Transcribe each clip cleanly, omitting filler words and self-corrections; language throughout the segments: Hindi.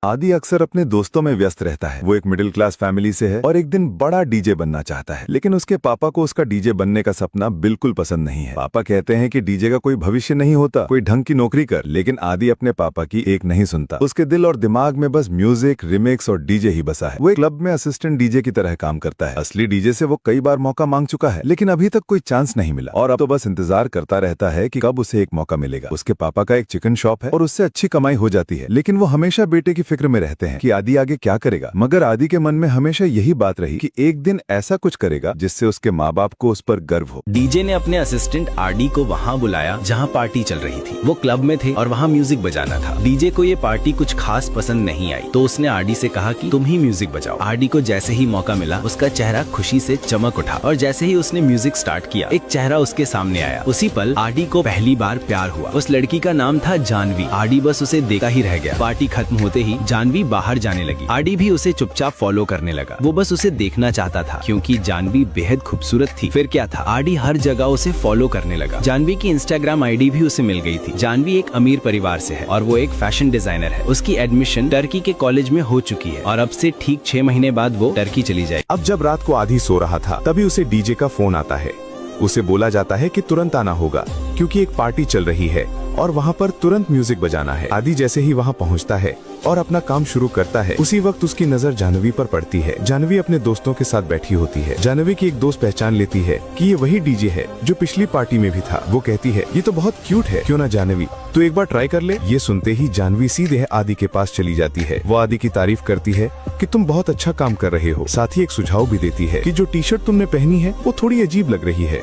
आदि अक्सर अपने दोस्तों में व्यस्त रहता है। वो एक मिडिल क्लास फैमिली से है और एक दिन बड़ा डीजे बनना चाहता है, लेकिन उसके पापा को उसका डीजे बनने का सपना बिल्कुल पसंद नहीं है। पापा कहते हैं कि डीजे का कोई भविष्य नहीं होता, कोई ढंग की नौकरी कर। लेकिन आदि अपने पापा की एक नहीं सुनता। उसके दिल और दिमाग में बस म्यूजिक, रिमिक्स और डीजे ही बसा है। वो एक क्लब में असिस्टेंट डीजे की तरह काम करता है। असली डीजे से वो कई बार मौका मांग चुका है, लेकिन अभी तक कोई चांस नहीं मिला और अब तो बस इंतजार करता रहता है कि कब उसे एक मौका मिलेगा। उसके पापा का एक चिकन शॉप है और उससे अच्छी कमाई हो जाती है, लेकिन वो हमेशा बेटे की फिक्र में रहते हैं कि आदि आगे क्या करेगा। मगर आदि के मन में हमेशा यही बात रही कि एक दिन ऐसा कुछ करेगा जिससे उसके माँ बाप को उस पर गर्व हो। डीजे ने अपने असिस्टेंट आरडी को वहाँ बुलाया जहाँ पार्टी चल रही थी। वो क्लब में थे और वहाँ म्यूजिक बजाना था। डीजे को ये पार्टी कुछ खास पसंद नहीं आई, तो उसने आरडी से कहा कि तुम ही म्यूजिक बजाओ। आरडी को जैसे ही मौका मिला उसका चेहरा खुशी से चमक उठा और जैसे ही उसने म्यूजिक स्टार्ट किया एक चेहरा उसके सामने आया। उसी पल आरडी को पहली बार प्यार हुआ। उस लड़की का नाम था जानवी। आरडी बस उसे देखा ही रह गया। पार्टी खत्म होते ही जानवी बाहर जाने लगी। आरडी भी उसे चुपचाप फॉलो करने लगा। वो बस उसे देखना चाहता था क्योंकि जानवी बेहद खूबसूरत थी। फिर क्या था, आरडी हर जगह उसे फॉलो करने लगा। जानवी की इंस्टाग्राम आईडी भी उसे मिल गई थी। जानवी एक अमीर परिवार से है और वो एक फैशन डिजाइनर है। उसकी एडमिशन टर्की के कॉलेज में हो चुकी है और अब से ठीक 6 महीने बाद वो टर्की चली जाएगी। अब जब रात को आदि सो रहा था तभी उसे डीजे का फोन आता है। उसे बोला जाता है कि तुरंत आना होगा क्योंकि एक पार्टी चल रही है और वहाँ पर तुरंत म्यूजिक बजाना है। आदि जैसे ही वहाँ पहुँचता है और अपना काम शुरू करता है, उसी वक्त उसकी नजर जानवी पर पड़ती है। जानवी अपने दोस्तों के साथ बैठी होती है। जानवी की एक दोस्त पहचान लेती है कि ये वही डीजे है जो पिछली पार्टी में भी था। वो कहती है ये तो बहुत क्यूट है, क्यों ना जानवी तू एक बार ट्राई कर ले। ये सुनते ही जानवी सीधे आदि के पास चली जाती है। वो आदि की तारीफ करती है कि तुम बहुत अच्छा काम कर रहे हो। साथ ही एक सुझाव भी देती है कि जो टी शर्ट तुमने पहनी है वो थोड़ी अजीब लग रही है,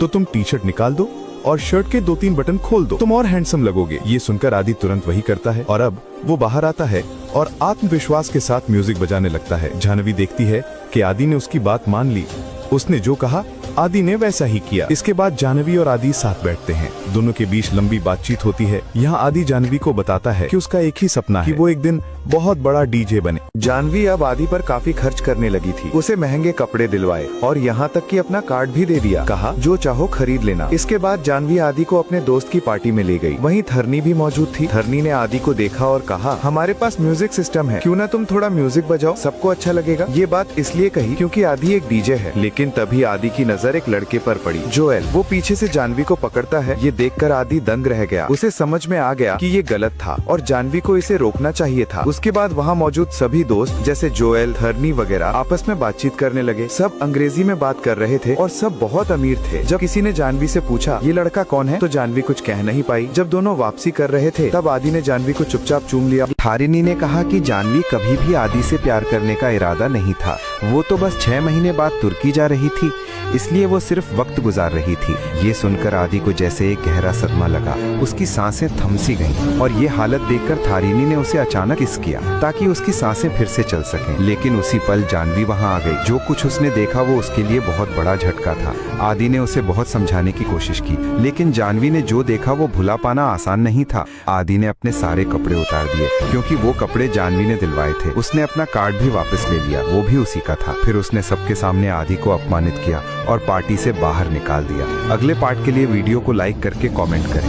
तो तुम टी शर्ट निकाल दो और शर्ट के 2-3 बटन खोल दो, तुम और हैंडसम लगोगे। ये सुनकर आदि तुरंत वही करता है और अब वो बाहर आता है और आत्मविश्वास के साथ म्यूजिक बजाने लगता है। जानवी देखती है कि आदि ने उसकी बात मान ली। उसने जो कहा आदि ने वैसा ही किया। इसके बाद जानवी और आदि साथ बैठते हैं। दोनों के बीच लंबी बातचीत होती है। यहाँ आदि जानवी को बताता है कि उसका एक ही सपना है कि वो एक दिन बहुत बड़ा डीजे बने। जानवी अब आदि पर काफी खर्च करने लगी थी। उसे महंगे कपड़े दिलवाए और यहाँ तक कि अपना कार्ड भी दे दिया। कहा जो चाहो खरीद लेना। इसके बाद जानवी आदि को अपने दोस्त की पार्टी में ले गई। वहीं धरनी भी मौजूद थी। धरनी ने आदि को देखा और कहा हमारे पास म्यूजिक सिस्टम है, क्यों ना तुम थोड़ा म्यूजिक बजाओ, सबको अच्छा लगेगा। ये बात इसलिए कही क्योंकि आदि एक डीजे है। लेकिन तभी आदि की नजर एक लड़के पर पड़ी, जोएल। वो पीछे से जानवी को पकड़ता है। ये देखकर आदि दंग रह गया। उसे समझ में आ गया कि ये गलत था और जानवी को इसे रोकना चाहिए था। उसके बाद वहाँ मौजूद सभी दोस्त जैसे जोएल, धरनी वगैरह आपस में बातचीत करने लगे। सब अंग्रेजी में बात कर रहे थे और सब बहुत अमीर थे। जब किसी ने जानवी से पूछा ये लड़का कौन है, तो जानवी कुछ कह नहीं पाई। जब दोनों वापसी कर रहे थे तब आदि ने जानवी को चुपचाप चूम लिया। थारिनी ने कहा कि जानवी कभी भी आदि से प्यार करने का इरादा नहीं था। वो तो बस 6 महीने बाद तुर्की जा रही थी, इसलिए वो सिर्फ वक्त गुजार रही थी। ये सुनकर आदि को जैसे एक गहरा सदमा लगा। उसकी सांसें थम सी गईं और ये हालत देखकर थारिनी ने उसे अचानक किस किया ताकि उसकी सांसें फिर से चल सकें। लेकिन उसी पल जानवी वहां आ गई। जो कुछ उसने देखा वो उसके लिए बहुत बड़ा झटका था। आदि ने उसे बहुत समझाने की कोशिश की, लेकिन जानवी ने जो देखा वो भुला पाना आसान नहीं था। आदि ने अपने सारे कपड़े उतार दिए क्योंकि वो कपड़े जानवी ने दिलवाए थे। उसने अपना कार्ड भी वापस ले लिया, वो भी उसी का था। फिर उसने सबके सामने आदि को अपमानित किया और पार्टी से बाहर निकाल दिया। अगले पार्ट के लिए वीडियो को लाइक करके कमेंट करें।